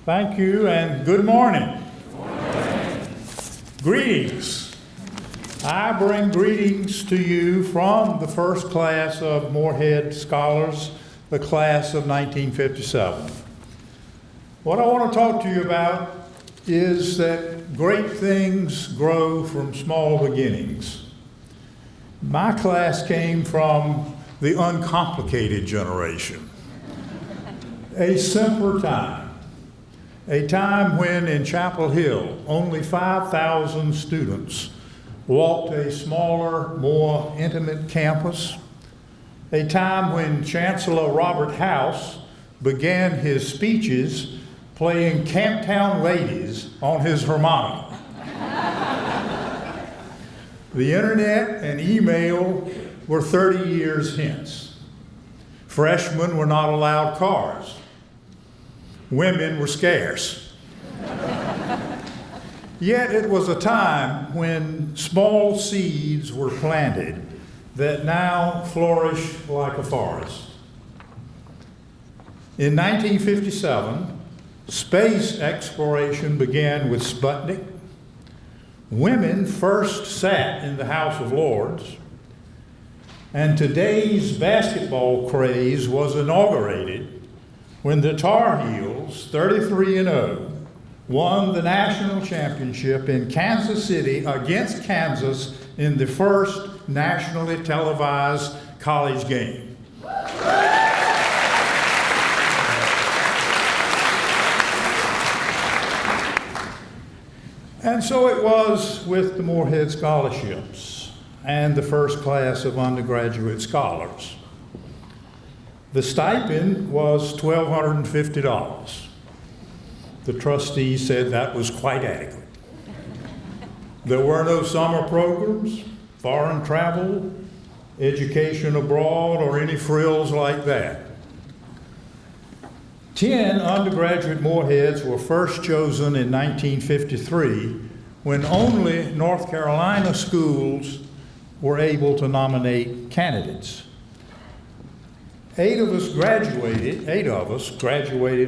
Thank you and good morning. Greetings. I bring greetings to you from the first class of Morehead scholars, the class of 1957. What I want to talk to you about is that great things grow from small beginnings. My class came from the uncomplicated generation. A simpler time. A time when in Chapel Hill, only 5,000 students walked a smaller, more intimate campus. A time when Chancellor Robert House began his speeches playing Camptown Ladies on his harmonica. The internet and email were 30 years hence. Freshmen were not allowed cars. Women were scarce. Yet it was a time when small seeds were planted that now flourish like a forest. In 1957, space exploration began with Sputnik. Women first sat in the House of Lords, and today's basketball craze was inaugurated when the Tar Heels, 33-0, won the national championship in Kansas City against Kansas in the first nationally televised college game. And so it was with the Morehead scholarships and the first class of undergraduate scholars. The stipend was $1,250. The trustees said that was quite adequate. There were no summer programs, foreign travel, education abroad, or any frills like that. 10 undergraduate Moreheads were first chosen in 1953 when only North Carolina schools were able to nominate candidates. Eight of us graduated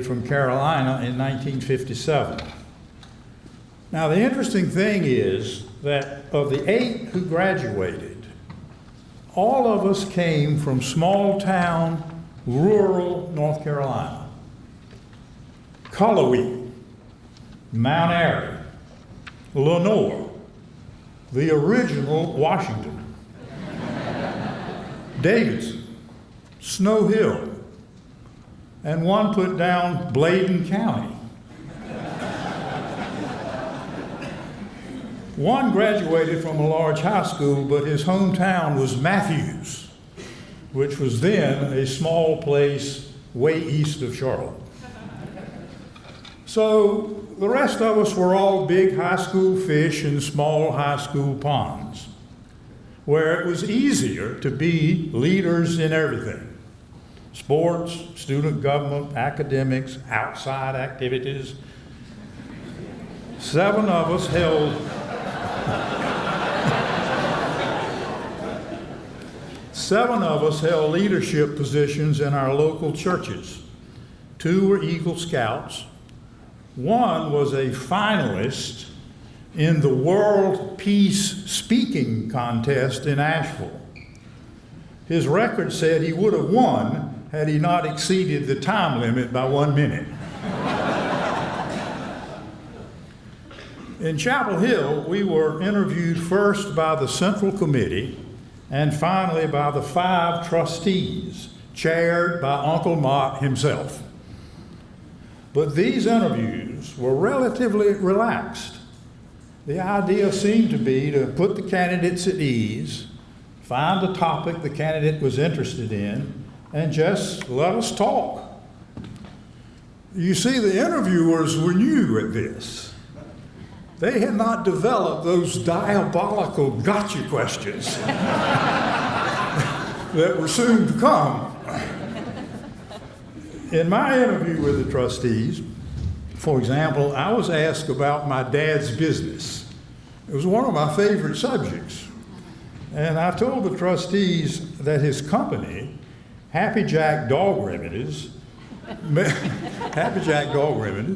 from Carolina in 1957. Now the interesting thing is that of the 8 who graduated, all of us came from small town, rural North Carolina. Cullowhee, Mount Airy, Lenore, the original Washington, Davidson, Snow Hill, and one put down Bladen County. One graduated from a large high school, but his hometown was Matthews, which was then a small place way east of Charlotte. So the rest of us were all big high school fish in small high school ponds, where it was easier to be leaders in everything. Sports, student government, academics, outside activities. Seven of us held leadership positions in our local churches. 2 were Eagle Scouts. 1 was a finalist in the World Peace Speaking Contest in Asheville. His record said he would have won had he not exceeded the time limit by 1 minute. In Chapel Hill, we were interviewed first by the Central Committee and finally by the 5 trustees, chaired by Uncle Mott himself. But these interviews were relatively relaxed. The idea seemed to be to put the candidates at ease, find a topic the candidate was interested in, and just let us talk. You see, the interviewers were new at this. They had not developed those diabolical gotcha questions that were soon to come. In my interview with the trustees, for example, I was asked about my dad's business. It was one of my favorite subjects. And I told the trustees that his company, Happy Jack Dog Remedies, Happy Jack dog remedy.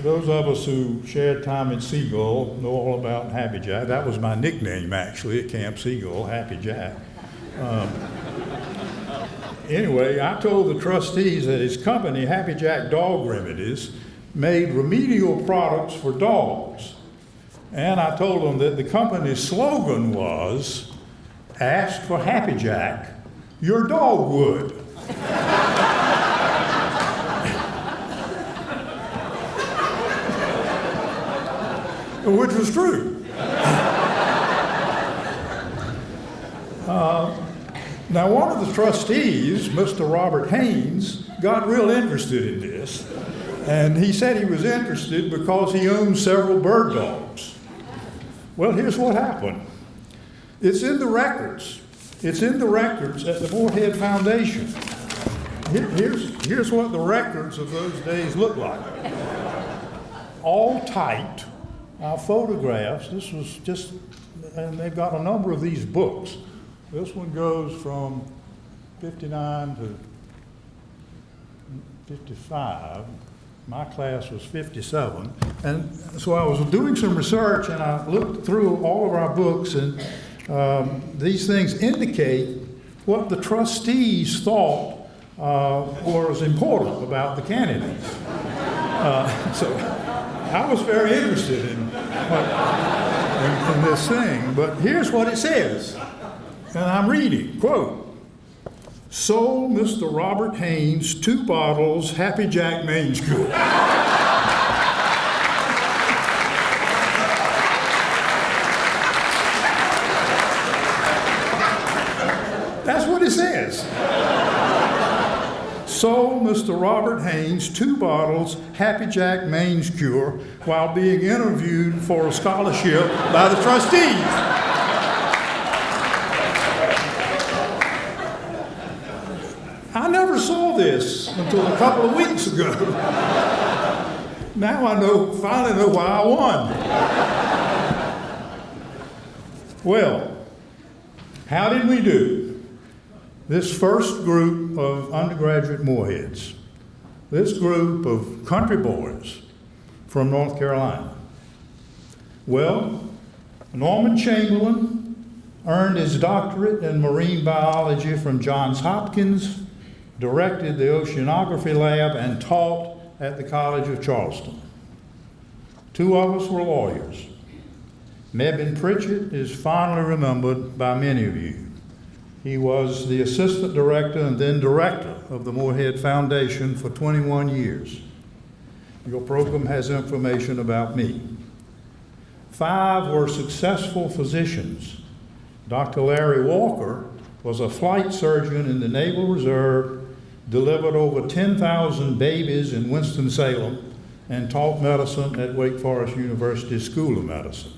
Those of us who shared time at Seagull know all about Happy Jack. That was my nickname, actually, at Camp Seagull, Happy Jack. Anyway, I told the trustees that his company, Happy Jack Dog Remedies, made remedial products for dogs. And I told them that the company's slogan was, "Ask for Happy Jack, your dog would." Which was true. Now, one of the trustees, Mr. Robert Haynes, got real interested in this, and he said he was interested because he owned several bird dogs. Well, here's what happened. It's in the records. It's in the records at the Morehead Foundation. Here's what the records of those days look like. All typed. Our photographs, this was just, and they've got a number of these books. This one goes from 59 to 55. My class was 57. And so I was doing some research and I looked through all of our books, and these things indicate what the trustees thought was important about the candidates. So I was very interested in this thing, but here's what it says. And I'm reading, quote, "Sold Mr. Robert Haynes 2 bottles Happy Jack mange cure." That's what it says. Sold Mr. Robert Haynes 2 bottles Happy Jack mange cure while being interviewed for a scholarship by the trustees. I never saw this until a couple of weeks ago. Now I finally know why I won. Well, how did we do? This first group of undergraduate Moreheads, this group of country boys from North Carolina. Well, Norman Chamberlain earned his doctorate in marine biology from Johns Hopkins, directed the oceanography lab, and taught at the College of Charleston. 2 of us were lawyers. Mebane Pritchett is fondly remembered by many of you. He was the assistant director and then director of the Morehead Foundation for 21 years. Your program has information about me. 5 were successful physicians. Dr. Larry Walker was a flight surgeon in the Naval Reserve, delivered over 10,000 babies in Winston-Salem, and taught medicine at Wake Forest University School of Medicine.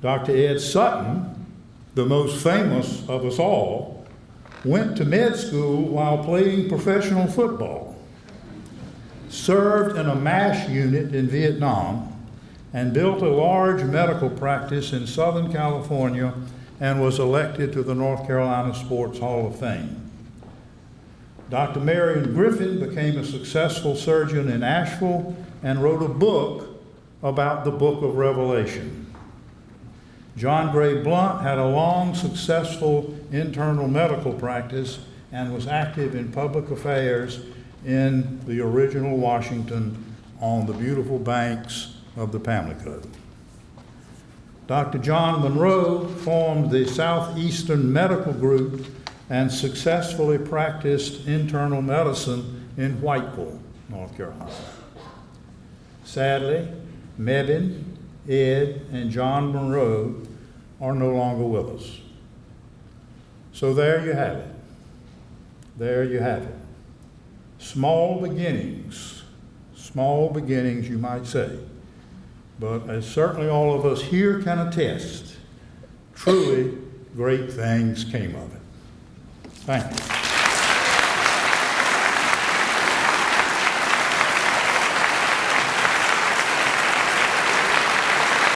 Dr. Ed Sutton, the most famous of us all, went to med school while playing professional football, served in a MASH unit in Vietnam, and built a large medical practice in Southern California, and was elected to the North Carolina Sports Hall of Fame. Dr. Marion Griffin became a successful surgeon in Asheville and wrote a book about the Book of Revelation. John Gray Blunt had a long, successful internal medical practice and was active in public affairs in the original Washington on the beautiful banks of the Pamlico. Dr. John Monroe formed the Southeastern Medical Group and successfully practiced internal medicine in Whiteville, North Carolina. Sadly, Mebane, Ed, and John Monroe are no longer with us. So there you have it. There you have it. Small beginnings you might say, but as certainly all of us here can attest, truly great things came of it. Thank you.